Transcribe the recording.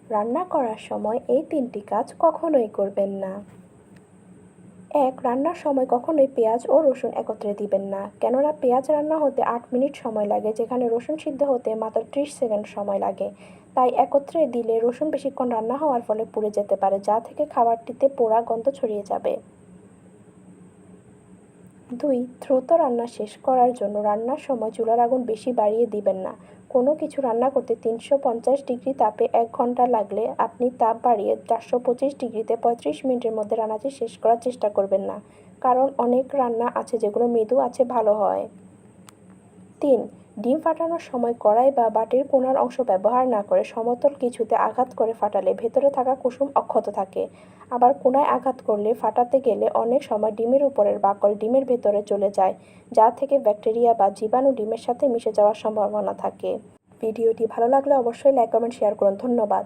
রান্না করার সময় এই ৩টি কাজ কখনোই করবেন না। ১. রান্নার সময় কখনোই পেঁয়াজ ও রসুন একত্রে দিবেন না, কেননা পেঁয়াজ রান্না হতে ৮ মিনিট সময় লাগে, যেখানে রসুন সিদ্ধ হতে মাত্র ৩০ সেকেন্ড সময় লাগে। তাই একত্রে দিলে রসুন বেশিক্ষণ রান্না হওয়ার ফলে পুড়ে যেতে পারে, যা থেকে খাবারটিতে পোড়া গন্ধ ছড়িয়ে যাবে। ২. দ্রুত রান্না শেষ করার জন্য রান্নার সময় চুলার আগুন বেশি বাড়িয়ে দিবেন না। কোনো কিছু রান্না করতে ৩৫০ ডিগ্রি তাপে ১ ঘন্টা লাগলে আপনি তাপ বাড়িয়ে ৪২৫ ডিগ্রিতে ৩৫ মিনিটের মধ্যে রান্নাটি শেষ করার চেষ্টা করবেন না, কারণ অনেক রান্না আছে যেগুলো মৃদু আছে ভালো হয়। ৩. ডিম ফাটানোর সময় কড়াই বা বাটির কোণার অংশ ব্যবহার না করে সমতল কিছুতে আঘাত করে ফাটালে ভেতরে থাকা কুসুম অক্ষত থাকে। আবার কোণায় আঘাত করলে ফাটাতে গেলে অনেক সময় ডিমের উপরের বাকল ডিমের ভেতরে চলে যায়, যা থেকে ব্যাকটেরিয়া বা জীবাণু ডিমের সাথে মিশে যাওয়ার সম্ভাবনা থাকে। ভিডিওটি ভালো লাগলে অবশ্যই লাইক, কমেন্ট, শেয়ার করুন। ধন্যবাদ।